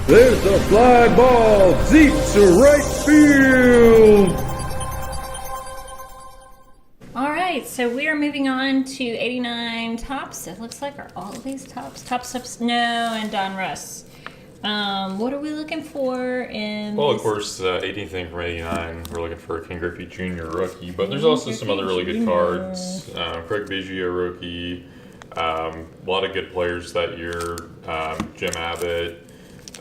There's a fly ball deep to right field. All right, so we are moving on to 89 Topps. It looks like are all of these Topps? Topps of Snow and Don Russ. What are we looking for in? Well, of course, 18th thing from 89, we're looking for a Ken Griffey Jr. rookie, but there's also some other really good cards. Craig Biggio rookie, a lot of good players that year. Jim Abbott,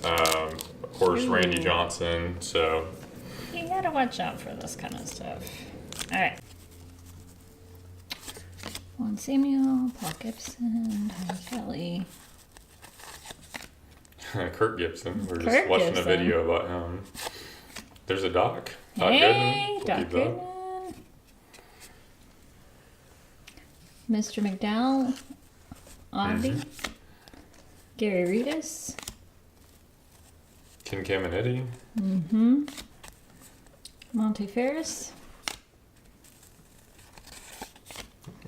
of course, Randy Johnson. So You gotta watch out for this kind of stuff. All right. Juan Samuel, Paul Gibson, Tom Kelly. Kirk Gibson. We're just Kirk watching Gibson. a video about him. There's a doc. Hey, Goodman. Doc Keep Goodman. Mr. McDowell, Audie, Gary Redus, Ken Caminiti. Monte Ferris,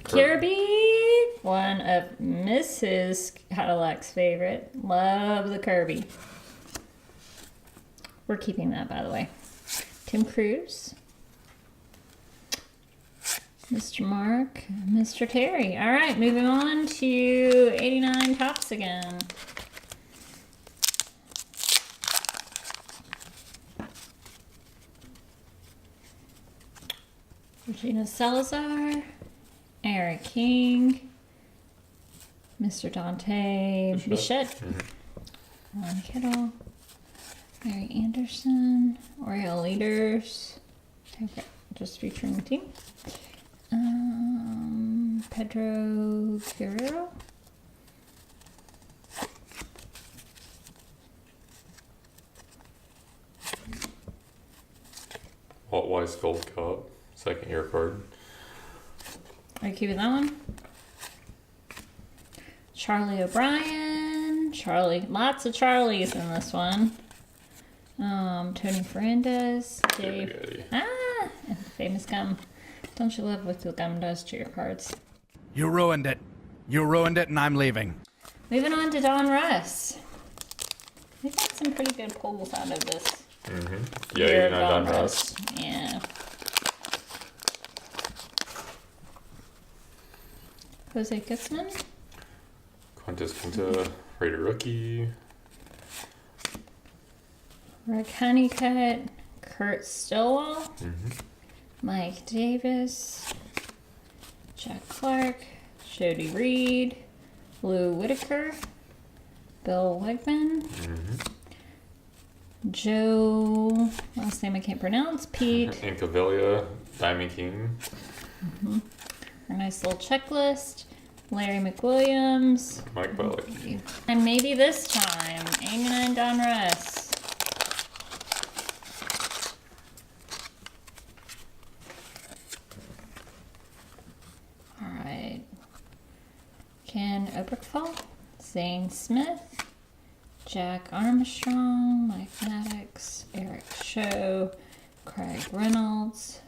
Kirk- Kirby, one of Mrs. Cadillac's favorite. Love the Kirby. We're keeping that, by the way. Tim Cruz, Mr. Mark, Mr. Terry. All right, moving on to 89 Topps again. Regina Salazar, Eric King, Mr. Dante Bichette, Ron Kittle, Mary Anderson, Oriole Leaders, okay, just featuring the team. Pedro Guerrero, Walt Weiss Gold Cup. Second year card. are you keeping that one? Charlie O'Brien, lots of Charlies in this one. Tony Fernandez, Dave, Good. and famous gum. Don't you love what the gum does to your cards? You ruined it. You ruined it, and I'm leaving. Moving on to Don Russ. We've got some pretty good pulls out of this. Yeah, year 89 of Don Russ. Yeah. Jose Guzman, Quintus Quinta, Raider rookie. Rick Honeycutt, Kurt Stillwell, Mike Davis, Jack Clark, Jody Reed, Lou Whitaker, Bill Wegman, Joe, last name I can't pronounce, Pete. Incaviglia, Diamond King. Our nice little checklist. Larry McWilliams. Mike Bellick. And maybe this time, 89 Don Russ. Alright. Ken Oberkfall, Zane Smith, Jack Armstrong, Mike Maddox, Eric Show, Craig Reynolds,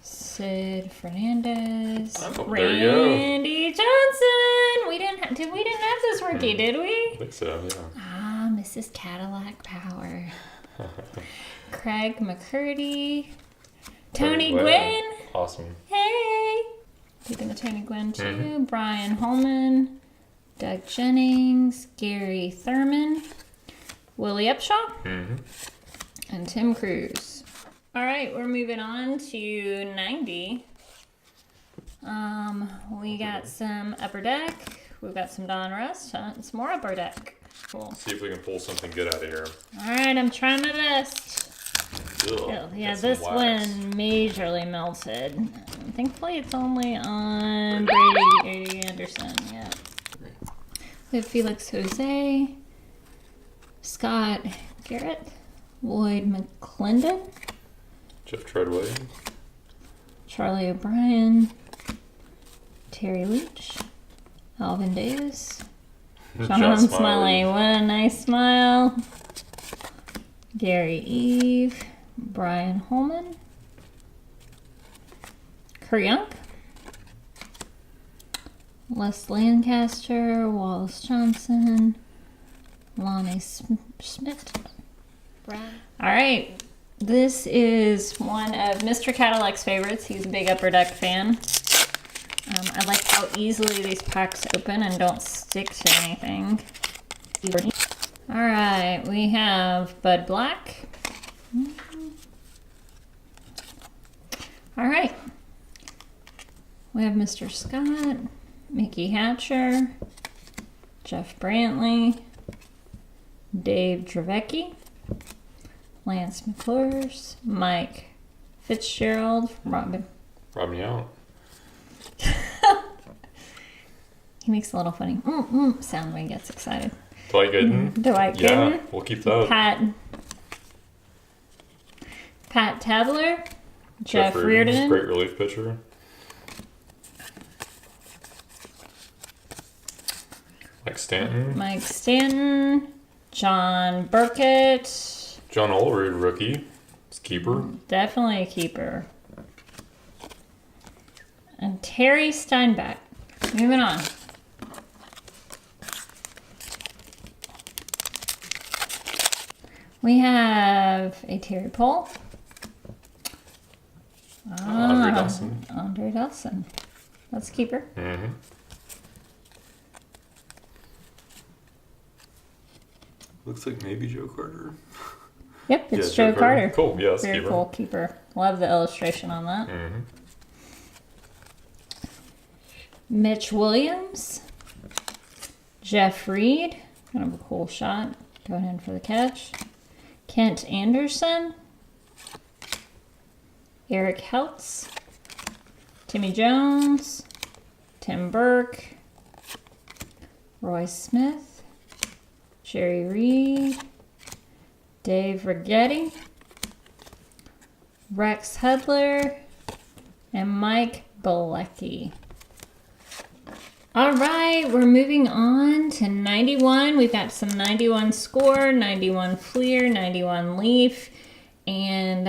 Sid Fernandez, Oh, there you go. Randy Johnson. We didn't have this rookie, did we? I think so, yeah. Ah, Mrs. Cadillac Power. Craig McCurdy, Tony Gwynn. Awesome. Hey, keeping the Tony Gwynn too. Brian Holman, Doug Jennings, Gary Thurman, Willie Upshaw, and Tim Cruz. All right, we're moving on to 90. We got some Upper Deck. We've got some Don Russ, some more Upper Deck. Cool. See if we can pull something good out of here. All right, I'm trying my best. Ugh, Yeah, got some this wax. one majorly melted. Thankfully, it's only on Brady Anderson. Yeah. We have Felix Jose, Scott Garrett, Lloyd McClendon, Jeff Treadway. Charlie O'Brien, Terry Leach, Alvin Davis, John Smiley. What a nice smile. Gary Eve, Brian Holman, Kurt Young, Les Lancaster, Wallace Johnson, Lonnie Schmidt. Brad. All right. This is one of Mr. Cadillac's favorites. He's a big Upper Deck fan. I like how easily these packs open and don't stick to anything. All right, we have Bud Black. All right. We have Mr. Scott, Mickey Hatcher, Jeff Brantley, Dave Trevecki, Lance McClullers, Mike Fitzgerald, Robin. Robin out. He makes a little funny sound when he gets excited. Dwight Gooden. Dwight Yeah, Gooden. we'll keep that. Pat Tabler, Jeff Reardon, Great relief pitcher. Mike Stanton. John Burkett. John Olerud, rookie. It's keeper. Definitely a keeper. And Terry Steinbach. Moving on. We have a Terry Pohl. Andre Dawson. Andre Dawson. That's a keeper. Mm-hmm. Looks like maybe Joe Carter. Yep, it's Yeah, Joe Carter. Cool, yeah, that's Very keeper. cool keeper. Love the illustration on that. Mm-hmm. Mitch Williams. Jeff Reed. Kind of a cool shot. Going in for the catch. Kent Anderson. Eric Heltz. Timmy Jones. Tim Burke. Roy Smith. Jerry Reed. Dave Righetti. Rex Hudler. And Mike Bilecki. All right, we're moving on to 91. We've got some 91 Score, 91 Fleer, 91 Leaf, and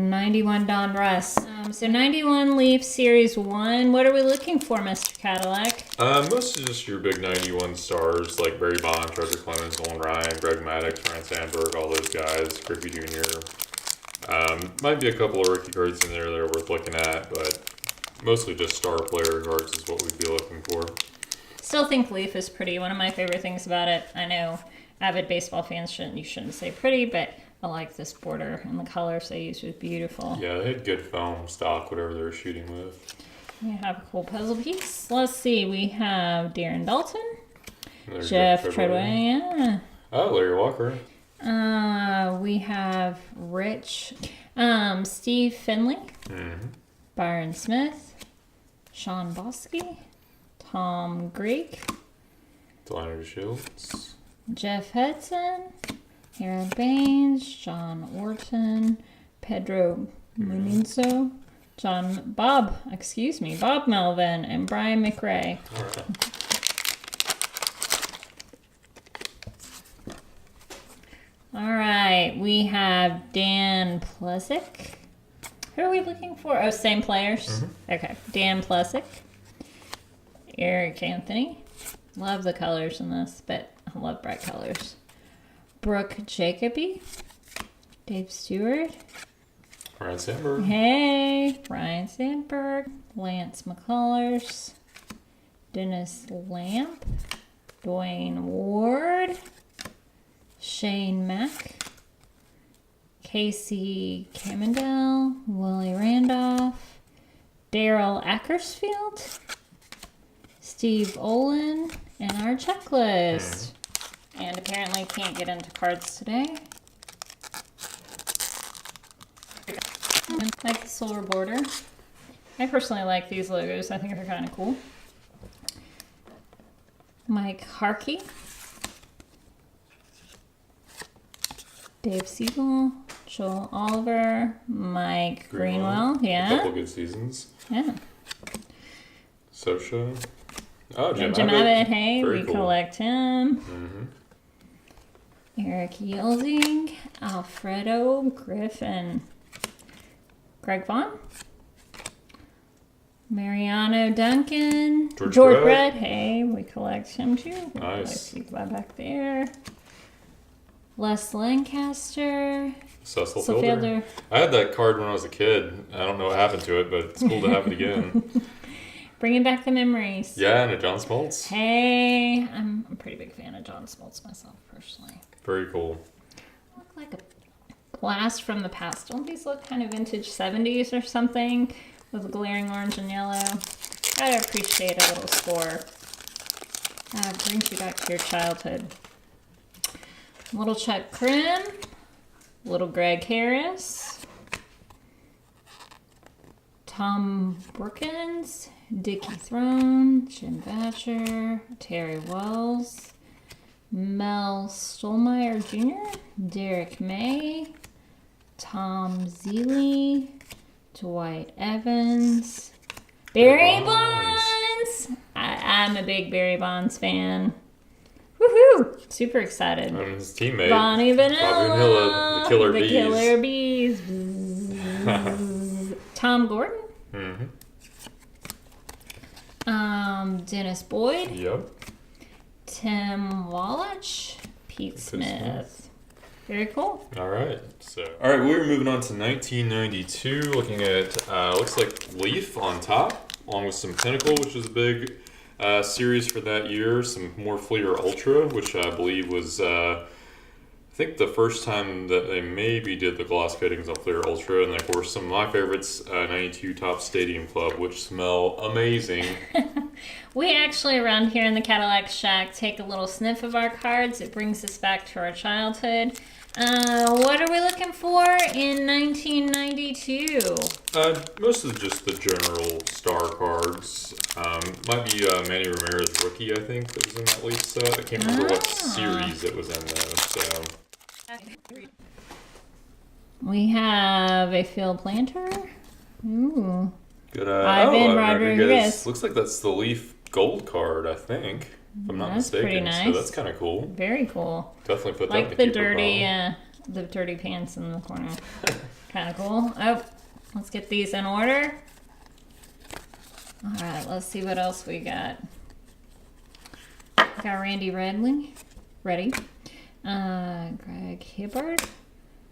91 Don Russ. So 91 Leaf Series 1. What are we looking for, Mr. Cadillac? Mostly just your big 91 stars like Barry Bonds, Roger Clemens, Nolan Ryan, Greg Maddux, Ryan Sandberg, all those guys, Griffey Jr. Might be a couple of rookie cards in there that are worth looking at, but mostly just star player cards is what we'd be looking for. Still think Leaf is pretty. One of my favorite things about it, I know avid baseball fans shouldn't say pretty, but I like this border and the colors they used was beautiful. Yeah, they had good foam stock, whatever they were shooting with. We have a cool puzzle piece. Let's see. We have Darren Dalton, There's Jeff Treadway. Treadway, Oh, Larry Walker. we have Rich, Steve Finley, Mm-hmm. Byron Smith, Sean Bosky, Tom Greek, Delano Shields. Jeff Hudson, Harold Baines, John Orton, Pedro Munizzo, Bob Melvin, and Brian McRae. All right. All right, we have Dan Plesak. Who are we looking for? Oh, same players? Okay, Dan Plesak. Eric Anthony. Love the colors in this, but I love bright colors. Brooke Jacoby. Dave Stewart. Ryan Sandberg. Hey, Ryan Sandberg. Lance McCullers. Dennis Lamp. Dwayne Ward. Shane Mack. Casey Camendell. Willie Randolph. Daryl Ackersfield. Steve Olin. And our checklist. And apparently can't get into cards today. I like the silver border. I personally like these logos. I think they're kind of cool. Mike Harkey. Dave Siegel. Joel Oliver. Mike Greenwell. A Yeah. couple good seasons. Yeah. Sosha. Oh, Jim Jim Abbott. Abbott. Hey, Very we cool. collect him. Mm-hmm. Eric Yielding. Alfredo Griffin. Greg Vaughn. Mariano Duncan. George Brett. Brett. Hey, we collect him too. Nice. See that back there. Les Lancaster. Cecil Cecil Fielder. Fielder. I had that card when I was a kid. I don't know what happened to it, but it's cool to have it again. Bringing back the memories. Yeah, and a John Smoltz. Hey, I'm a pretty big fan of John Smoltz myself, personally. Very cool. Look like a blast from the past. Don't these look kind of vintage 70s or something? With glaring orange and yellow. Gotta appreciate a little score. It brings you back to your childhood. Little Chuck Krim. Little Greg Harris. Tom Brookins. Dickie Throne. Jim Batcher. Terry Wells. Mel Stolmeyer Jr. Derek May. Tom Zeeley. Dwight Evans. Barry Bonds! I'm a big Barry Bonds fan. Woohoo! Super excited. And his teammate. Bonnie Vanilla. The Killer the Bees. Killer Bees. Tom Gordon. Dennis Boyd. Yep. Tim Wallach. Pete Smith. Very cool. All right. All right, we're moving on to 1992. Looking at looks like Leaf on top, along with some Pinnacle, which is a big series for that year. Some more Fleer Ultra, which I believe was I think the first time that they maybe did the gloss coatings on Fleer Ultra, and of course some of my favorites, 92 Top Stadium Club, which smell amazing. We actually around here in the Cadillac Shack take a little sniff of our cards. It brings us back to our childhood. What are we looking for in 1992? Most of just the general star cards. Might be Manny Ramirez rookie, I think, that was in that Leaf set. I can't remember what series it was in though. So we have a Phil Planter. Ooh. good. Ivan Rodriguez. Looks like that's the Leaf gold card, I think, if I'm not That's mistaken. pretty nice. So that's kind of cool. Very cool. Definitely put that Like in the the keeper pile. dirty pants in the corner. Kind of cool. Oh, let's get these in order. All right, let's see what else we got. Got Randy Redley. Ready. Greg Hibbard.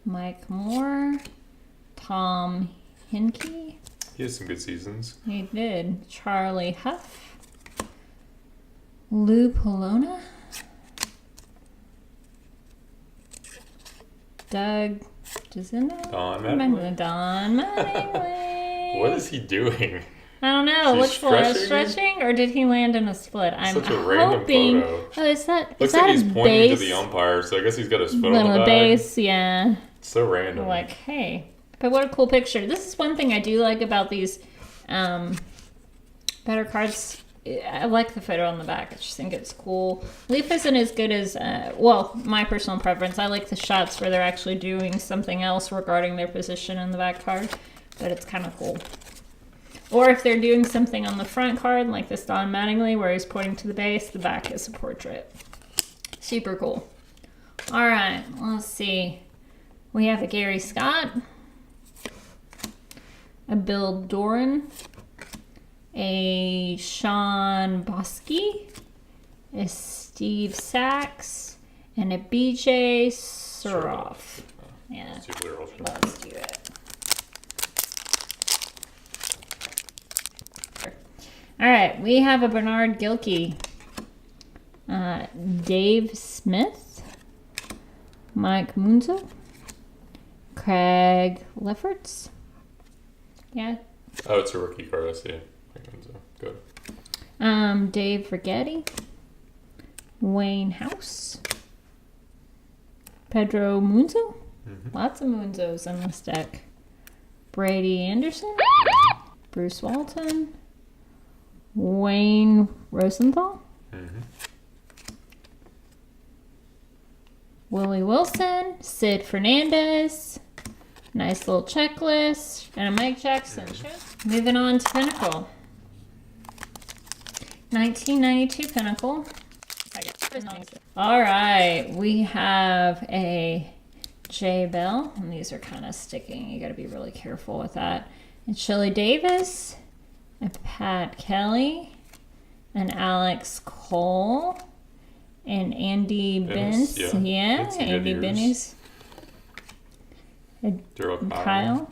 Mike Moore. Tom Hinkie. He has some good seasons. He did. Charlie Huff. Lou Polona. Doug Gizinno. Don Remember Mattingly. Don Mattingly. What is he doing? I don't know. Is he Which one? stretching? Stretching, or did he land in a split? I'm Such a random hoping. photo. Oh, is that Looks that like he's a pointing base? to the umpire, so I guess he's got his foot Little on the bag. base, yeah. So random. Like, hey, but what a cool picture. This is one thing I do like about these better cards. I like the photo on the back. I just think it's cool. Leaf isn't as good as, well, my personal preference. I like the shots where they're actually doing something else regarding their position in the back card, but it's kind of cool. Or if they're doing something on the front card, like this Don Mattingly, where he's pointing to the base, the back is a portrait. Super cool. All right, let's see. We have a Gary Scott, a Bill Doran, a Sean Bosky, a Steve Sachs, and a BJ Suroff. Yeah, Super ultra. let's do it. All right, we have a Bernard Gilkey, Dave Smith, Mike Munzo, Craig Lefferts. Yeah. Oh, it's a rookie card, I see. Good. Dave Rigetti, Wayne House, Pedro Munzo. Lots of Munzos in this deck. Brady Anderson, Bruce Walton, Wayne Rosenthal, Willie Wilson, Sid Fernandez. Nice little checklist. And a Mike Jackson. Moving on to Pinnacle. 1992 Pinnacle. All right, we have a Jay Bell, and these are kind of sticking. You got to be really careful with that. And Shelley Davis, and Pat Kelly, and Alex Cole, And Andy Bennis, Bennis. yeah. Yeah, Had some good Andy years. Bennis. Daryl Kyle.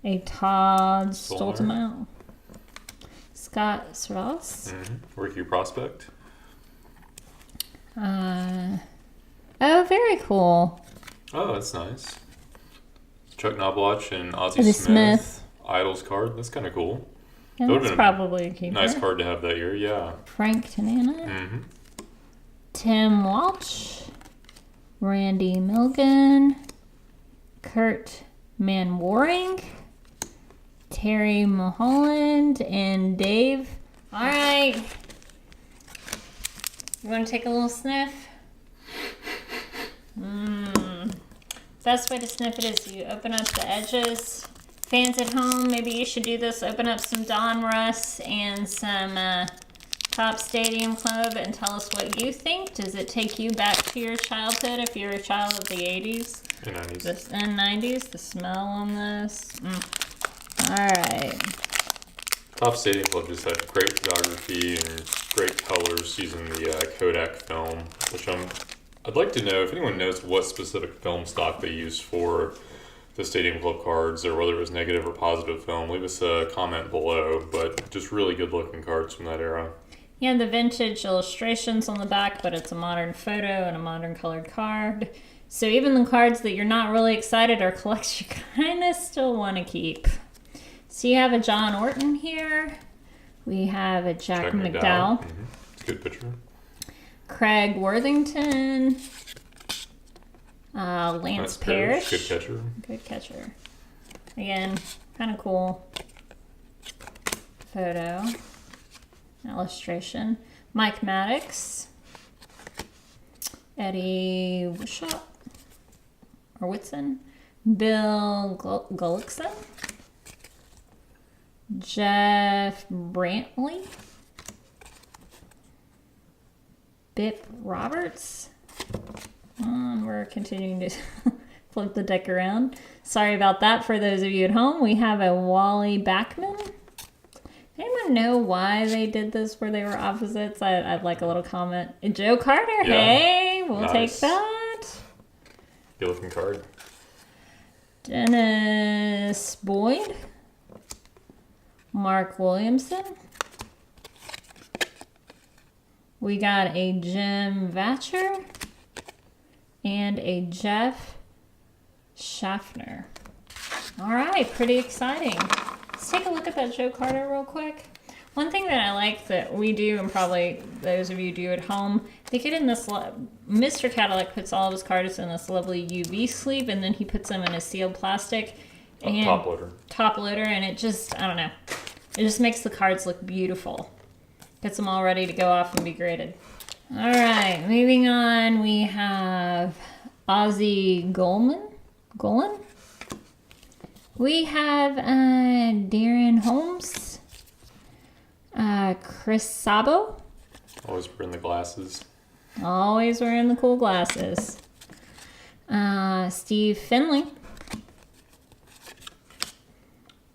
A Todd Stolmer. Stoltemau. Scott Ross. Rookie prospect. Oh, very cool. Oh, that's nice. Chuck Knobloch and Ozzie Ozzie Smith. Smith. Idols card. That's kind of cool. Yeah, That would've that's been a probably a keeper. Nice card to have that year, yeah. Frank Tanana. Mm-hmm. Tim Walsh. Randy Milgan. Kurt Manwaring. Terry Mulholland. And Dave. All right. You want to take a little sniff? Best way to sniff it is you open up the edges. Fans at home, maybe you should do this. Open up some Don Russ and some Top Stadium Club and tell us what you think. Does it take you back to your childhood if you're a child of the 80s? And 90s. And 90s? The smell on this? Alright. Top Stadium Club just had great photography and great colors using the Kodak film, which I'd like to know if anyone knows what specific film stock they used for the Stadium Club cards, or whether it was negative or positive film. Leave us a comment below, but just really good looking cards from that era. Yeah, the vintage illustrations on the back, but it's a modern photo and a modern colored card. So even the cards that you're not really excited or collect, you kind of still want to keep. So you have a John Orton here. We have a Jack McDowell. It's a good picture. Craig Worthington. Lance Lance Parrish. Good catcher. Good catcher. Again, kind of cool photo. Illustration. Mike Maddox. Eddie Wishop. Or Whitson. Bill Gullickson. Jeff Brantley. Bip Roberts. And we're continuing to flip the deck around. Sorry about that for those of you at home. We have a Wally Backman. Anyone know why they did this where they were opposites? I'd like a little comment. Joe Carter, Yeah. hey, we'll Nice. take that. Good looking card. Dennis Boyd. Mark Williamson. We got a Jim Vatcher and a Jeff Schaffner. All right, pretty exciting. Let's take a look at that Joe Carter real quick. One thing that I like that we do, and probably those of you do at home, they get in this, Mr. Cadillac puts all of his cards in this lovely UV sleeve, and then he puts them in a sealed plastic. And Top loader. Top loader, and it just, I don't know, it just makes the cards look beautiful. Gets them all ready to go off and be graded. All right, moving on, we have Ozzie Golan. We have Darren Holmes, Chris Sabo, Always wearing the glasses. always wearing the cool glasses, Steve Finley,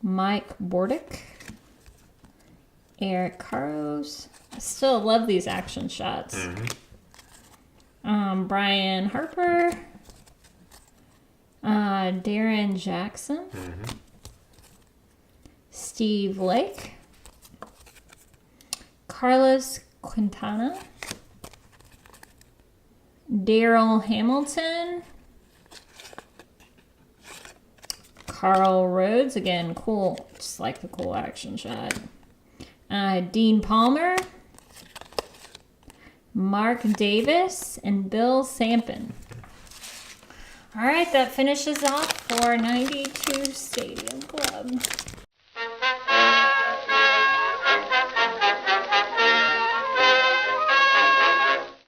Mike Bordick, Eric Carros. I still love these action shots. Brian Harper, Darren Jackson, Steve Lake, Carlos Quintana, Daryl Hamilton, Carl Rhodes, again, cool, just like the cool action shot. Dean Palmer, Mark Davis, and Bill Sampson. All right, that finishes off for 92 Stadium Club.